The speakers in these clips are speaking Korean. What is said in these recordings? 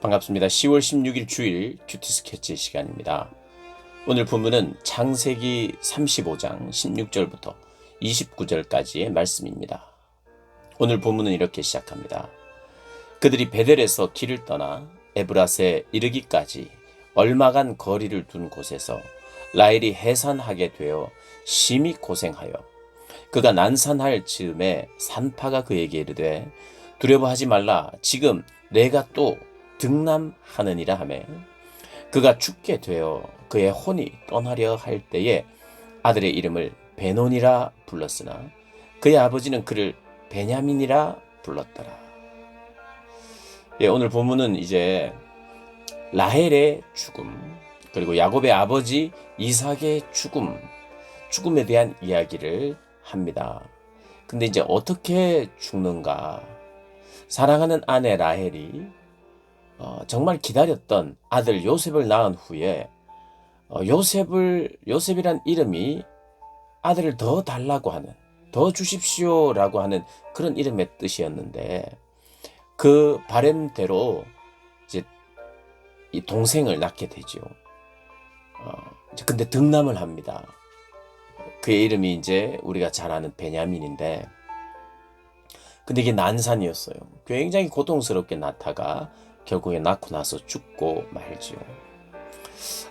반갑습니다. 10월 16일 주일 큐티 스케치 시간입니다. 오늘 본문은 창세기 35장 16절부터 29절까지의 말씀입니다. 오늘 본문은 이렇게 시작합니다. 그들이 베델에서 길을 떠나 에브라스에 이르기까지 얼마간 거리를 둔 곳에서 라헬이 해산하게 되어 심히 고생하여 그가 난산할 즈음에 산파가 그에게 이르되 두려워하지 말라. 지금 내가 또 등남하느니라 하며 그가 죽게 되어 그의 혼이 떠나려 할 때에 아들의 이름을 베논이라 불렀으나 그의 아버지는 그를 베냐민이라 불렀더라. 오늘 본문은 이제 라헬의 죽음, 그리고 야곱의 아버지 이삭의 죽음에 대한 이야기를 합니다. 근데 이제 어떻게 죽는가? 사랑하는 아내 라헬이 정말 기다렸던 아들 요셉을 낳은 후에 요셉이란 이름이 아들을 더 달라고 하는, 더 주십시오라고 하는 그런 이름의 뜻이었는데 그 바람대로 이제 이 동생을 낳게 되죠. 근데 등남을 합니다. 그의 이름이 이제 우리가 잘 아는 베냐민인데, 근데 이게 난산이었어요. 굉장히 고통스럽게 낳다가 결국에 낳고 나서 죽고 말지요.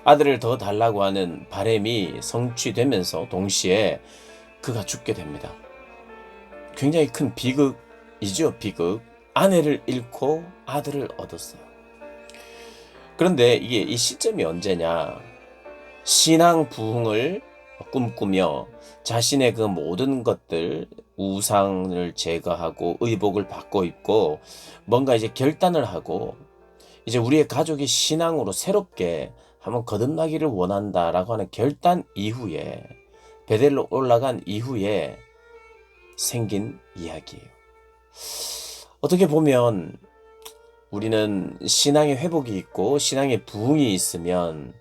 아들을 더 달라고 하는 바람이 성취되면서 동시에 그가 죽게 됩니다. 굉장히 큰 비극이죠, 비극. 아내를 잃고 아들을 얻었어요. 그런데 이게 이 시점이 언제냐? 신앙 부흥을 꿈꾸며 자신의 그 모든 것들, 우상을 제거하고 의복을 바꿔 입고 뭔가 이제 결단을 하고 이제 우리의 가족이 신앙으로 새롭게 한번 거듭나기를 원한다라고 하는 결단 이후에, 베델로 올라간 이후에 생긴 이야기예요. 어떻게 보면 우리는 신앙의 회복이 있고 신앙의 부흥이 있으면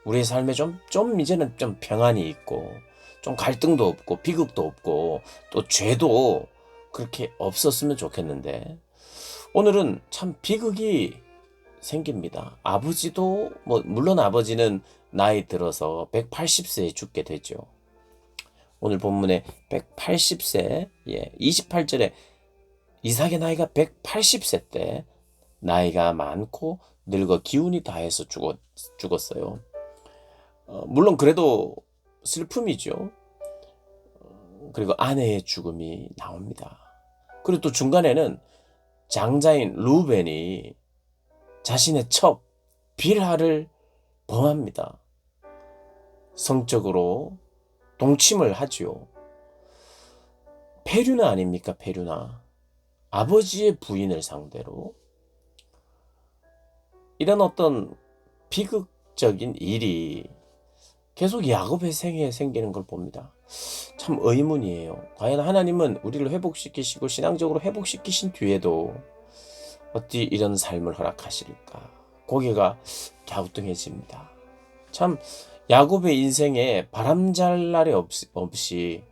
우리의 삶에 좀 이제는 좀 평안이 있고 좀 갈등도 없고 비극도 없고 또 죄도 그렇게 없었으면 좋겠는데, 오늘은 참 비극이 생깁니다. 아버지도 물론 아버지는 나이 들어서 180세에 죽게 되죠. 오늘 본문에 180세, 28절에 이삭의 나이가 180세 때 나이가 많고 늙어 기운이 다해서 죽었어요. 물론 그래도 슬픔이죠. 그리고 아내의 죽음이 나옵니다. 그리고 또 중간에는 장자인 루벤이 자신의 첩 빌하를 범합니다. 성적으로 동침을 하지요. 페류나 아닙니까? 페류나. 아버지의 부인을 상대로 이런 어떤 비극적인 일이 계속 야곱의 생애에 생기는 걸 봅니다. 참 의문이에요. 과연 하나님은 우리를 회복시키시고 신앙적으로 회복시키신 뒤에도 어찌 이런 삶을 허락하실까? 고개가 갸우뚱해집니다. 참 야곱의 인생에 바람잘 날이 없이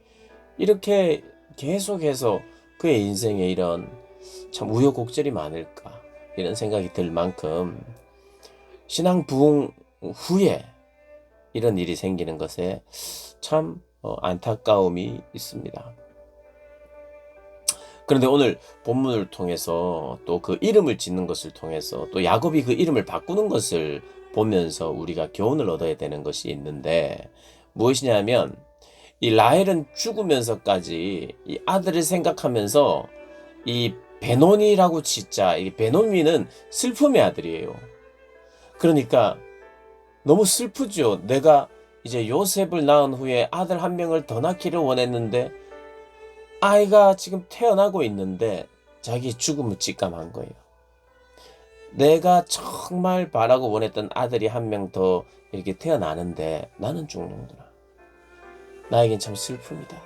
이렇게 계속해서 그의 인생에 이런 참 우여곡절이 많을까? 이런 생각이 들 만큼 신앙 부흥 후에 이런 일이 생기는 것에 참 안타까움이 있습니다. 그런데 오늘 본문을 통해서 또 그 이름을 짓는 것을 통해서 또 야곱이 그 이름을 바꾸는 것을 보면서 우리가 교훈을 얻어야 되는 것이 있는데, 무엇이냐면 이 라헬은 죽으면서까지 이 아들을 생각하면서 이 베논이라고 짓자. 이 베논이는 슬픔의 아들이에요. 그러니까 너무 슬프죠. 내가 이제 요셉을 낳은 후에 아들 한 명을 더 낳기를 원했는데 아이가 지금 태어나고 있는데 자기 죽음을 직감한 거예요. 내가 정말 바라고 원했던 아들이 한 명 더 이렇게 태어나는데 나는 죽는구나. 나에겐 참 슬픔이다.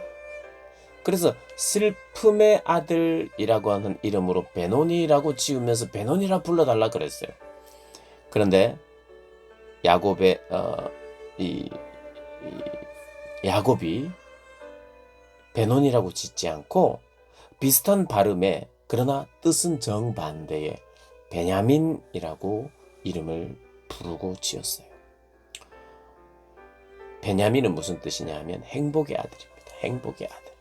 그래서 슬픔의 아들이라고 하는 이름으로 베논이라고 지으면서 베논이라 불러달라 그랬어요. 그런데 야곱의 야곱이 베논이라고 짓지 않고 비슷한 발음에, 그러나 뜻은 정반대의 베냐민이라고 이름을 부르고 지었어요. 베냐민은 무슨 뜻이냐 하면 행복의 아들입니다. 행복의 아들.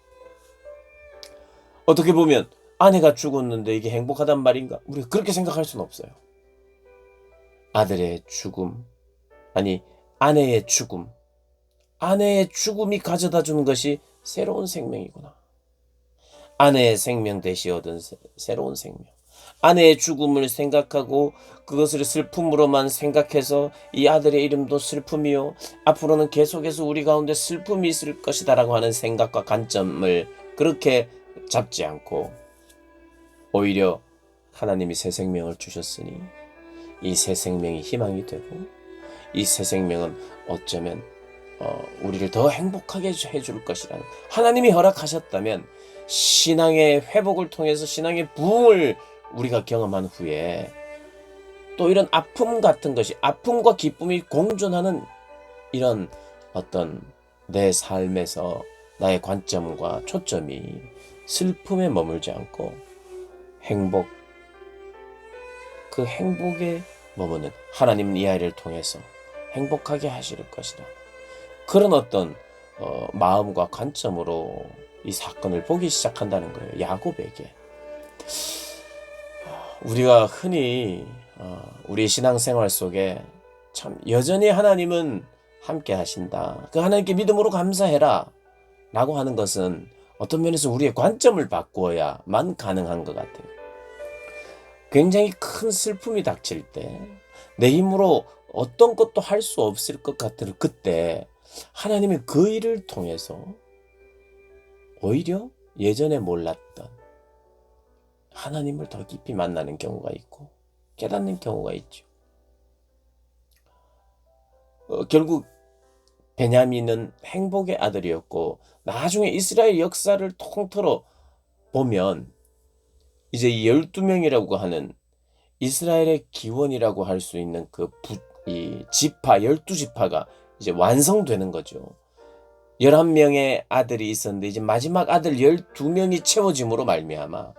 어떻게 보면 아내가 죽었는데 이게 행복하단 말인가? 우리가 그렇게 생각할 수는 없어요. 아들의 죽음, 아니 아내의 죽음, 아내의 죽음이 가져다 준 것이 새로운 생명이구나. 아내의 생명 대신 얻은 새로운 생명. 아내의 죽음을 생각하고 그것을 슬픔으로만 생각해서 이 아들의 이름도 슬픔이요, 앞으로는 계속해서 우리 가운데 슬픔이 있을 것이다라고 하는 생각과 관점을 그렇게 잡지 않고 오히려 하나님이 새 생명을 주셨으니 이 새 생명이 희망이 되고 이 새 생명은 어쩌면 우리를 더 행복하게 해줄 것이라는, 하나님이 허락하셨다면 신앙의 회복을 통해서 신앙의 부흥을 우리가 경험한 후에 또 이런 아픔 같은 것이, 아픔과 기쁨이 공존하는 이런 어떤 내 삶에서 나의 관점과 초점이 슬픔에 머물지 않고 행복, 그 행복에 머무는, 하나님은 이 아이를 통해서 행복하게 하실 것이다, 그런 어떤 마음과 관점으로 이 사건을 보기 시작한다는 거예요. 야곱에게. 우리가 흔히 우리 신앙생활 속에 참 여전히 하나님은 함께 하신다, 그 하나님께 믿음으로 감사해라 라고 하는 것은 어떤 면에서 우리의 관점을 바꾸어야만 가능한 것 같아요. 굉장히 큰 슬픔이 닥칠 때, 내 힘으로 어떤 것도 할 수 없을 것 같을 그때 하나님이 그 일을 통해서 오히려 예전에 몰랐던 하나님을 더 깊이 만나는 경우가 있고 깨닫는 경우가 있죠. 결국 베냐민은 행복의 아들이었고, 나중에 이스라엘 역사를 통틀어 보면 이제 이 12명이라고 하는 이스라엘의 기원이라고 할 수 있는 이 지파, 12지파가 이제 완성되는 거죠. 11명의 아들이 있었는데 이제 마지막 아들 12명이 채워짐으로 말미암아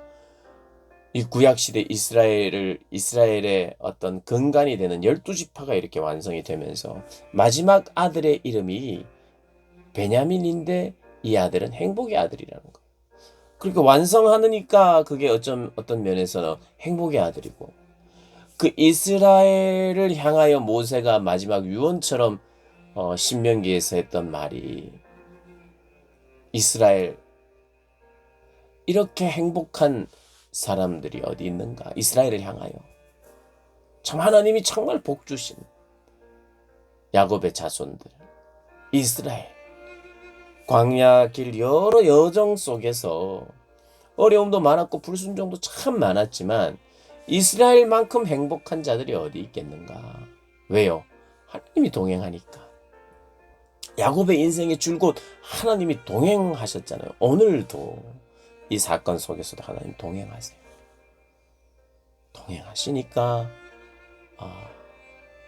이 구약시대 이스라엘의 어떤 근간이 되는 12지파가 이렇게 완성이 되면서 마지막 아들의 이름이 베냐민인데 이 아들은 행복의 아들이라는 거예요. 그러니까 완성하니까 그게 어떤 면에서는 행복의 아들이고, 그 이스라엘을 향하여 모세가 마지막 유언처럼 신명기에서 했던 말이, 이스라엘, 이렇게 행복한 사람들이 어디 있는가? 이스라엘을 향하여 참 하나님이 정말 복 주신 야곱의 자손들, 이스라엘, 광야 길 여러 여정 속에서 어려움도 많았고 불순종도 참 많았지만 이스라엘만큼 행복한 자들이 어디 있겠는가? 왜요? 하나님이 동행하니까. 야곱의 인생의 줄곧 하나님이 동행하셨잖아요. 오늘도 이 사건 속에서도 하나님 동행하세요. 동행하시니까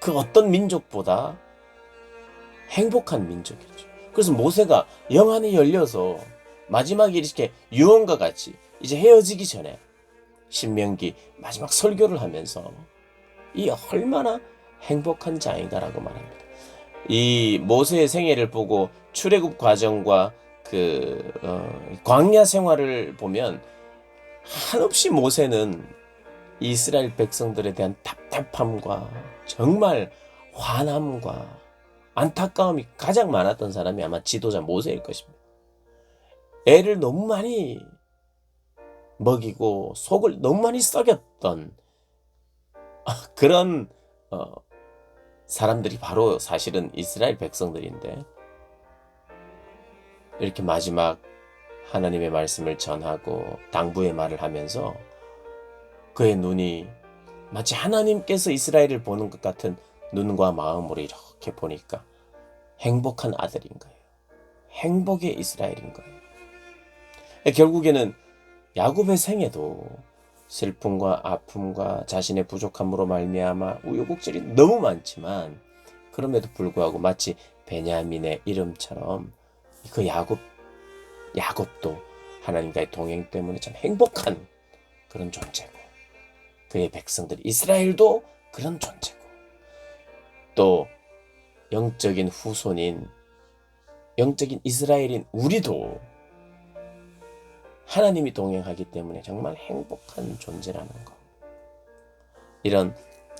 그 어떤 민족보다 행복한 민족이죠. 그래서 모세가 영안이 열려서 마지막에 이렇게 유언과 같이 이제 헤어지기 전에 신명기 마지막 설교를 하면서 이 얼마나 행복한 자인가라고 말합니다. 이 모세의 생애를 보고 출애굽 과정과 광야 생활을 보면 한없이 모세는 이스라엘 백성들에 대한 답답함과 정말 화남과 안타까움이 가장 많았던 사람이 아마 지도자 모세일 것입니다. 애를 너무 많이 먹이고 속을 너무 많이 썩였던 그런 사람들이 바로 사실은 이스라엘 백성들인데, 이렇게 마지막 하나님의 말씀을 전하고 당부의 말을 하면서 그의 눈이 마치 하나님께서 이스라엘을 보는 것 같은 눈과 마음으로 이렇게 보니까 행복한 아들인 거예요. 행복의 이스라엘인 거예요. 결국에는 야곱의 생애도 슬픔과 아픔과 자신의 부족함으로 말미암아 우여곡절이 너무 많지만, 그럼에도 불구하고 마치 베냐민의 이름처럼 그 야곱도 하나님과의 동행 때문에 참 행복한 그런 존재고, 그의 백성들 이스라엘도 그런 존재고, 또 영적인 후손인 영적인 이스라엘인 우리도 하나님이 동행하기 때문에 정말 행복한 존재라는 것. 이런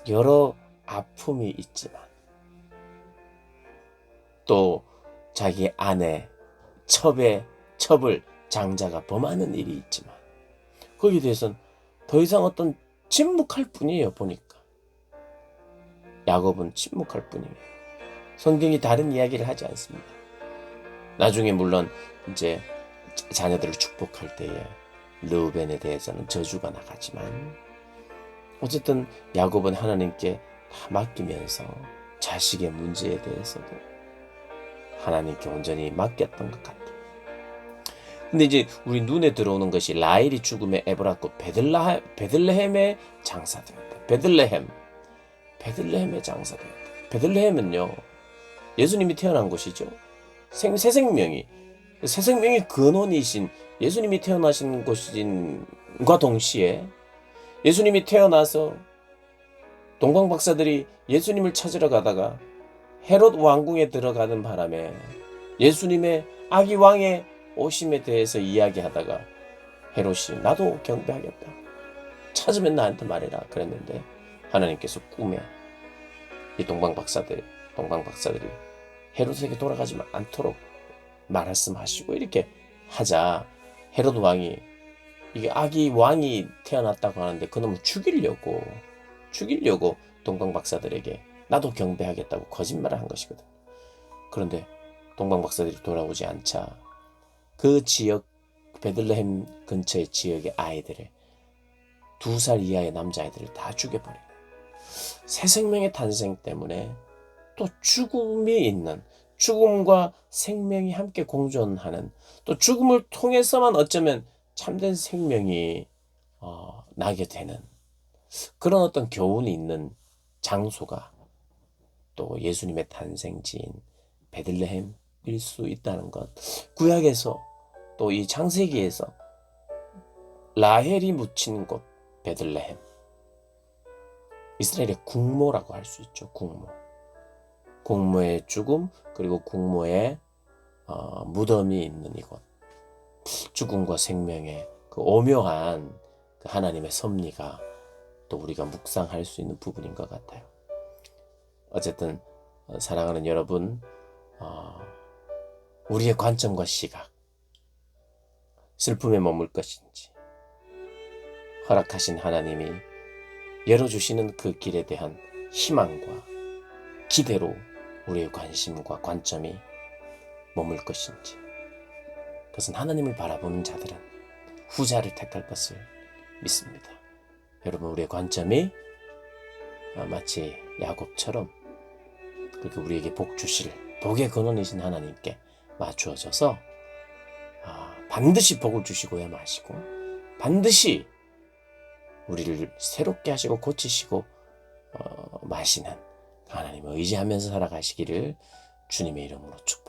여러 아픔이 있지만, 또 자기 아내 첩을 장자가 범하는 일이 있지만, 거기에 대해서는 더 이상 어떤 침묵할 뿐이에요. 보니까 야곱은 침묵할 뿐이에요. 성경이 다른 이야기를 하지 않습니다. 나중에 물론 이제 자녀들을 축복할 때에 르우벤에 대해서는 저주가 나가지만, 어쨌든 야곱은 하나님께 다 맡기면서 자식의 문제에 대해서도 하나님께 온전히 맡겼던 것 같아요. 근데 이제 우리 눈에 들어오는 것이 라헬이 죽음에 에브라고 베들레헴에 장사되었다. 베들레헴에 장사되었다. 베들레헴은요, 예수님이 태어난 곳이죠. 새 생명이 근원이신 예수님이 태어나신 곳인과 동시에, 예수님이 태어나서 동방 박사들이 예수님을 찾으러 가다가 헤롯 왕궁에 들어가는 바람에 예수님의 아기 왕의 오심에 대해서 이야기하다가 헤롯이 나도 경배하겠다, 찾으면 나한테 말해라 그랬는데, 하나님께서 꿈에 이 동방 박사들이 헤롯에게 돌아가지 않도록 말씀하시고 이렇게 하자, 헤롯 왕이 이게 아기 왕이 태어났다고 하는데 그놈을 죽이려고 동방 박사들에게 나도 경배하겠다고 거짓말을 한 것이거든. 그런데 동방 박사들이 돌아오지 않자 그 지역, 베들레헴 근처의 지역의 아이들을, 2살 이하의 남자아이들을 다 죽여버리는, 새 생명의 탄생 때문에 또 죽음이 있는, 죽음과 생명이 함께 공존하는, 또 죽음을 통해서만 어쩌면 참된 생명이 나게 되는 그런 어떤 교훈이 있는 장소가 또 예수님의 탄생지인 베들레헴일 수 있다는 것. 구약에서 또 이 창세기에서 라헬이 묻힌 곳 베들레헴, 이스라엘의 국모라고 할 수 있죠. 국모의 죽음, 그리고 국모의 무덤이 있는 이곳, 죽음과 생명의 그 오묘한 그 하나님의 섭리가 또 우리가 묵상할 수 있는 부분인 것 같아요. 어쨌든 사랑하는 여러분, 우리의 관점과 시각, 슬픔에 머물 것인지, 허락하신 하나님이 열어주시는 그 길에 대한 희망과 기대로 우리의 관심과 관점이 머물 것인지, 그것은 하나님을 바라보는 자들은 후자를 택할 것을 믿습니다. 여러분, 우리의 관점이 마치 야곱처럼 그렇게 우리에게 복 주실 복의 근원이신 하나님께 맞추어져서 반드시 복을 주시고야 마시고, 반드시 우리를 새롭게 하시고 고치시고 마시는 하나님을 의지하면서 살아가시기를 주님의 이름으로 축복합니다.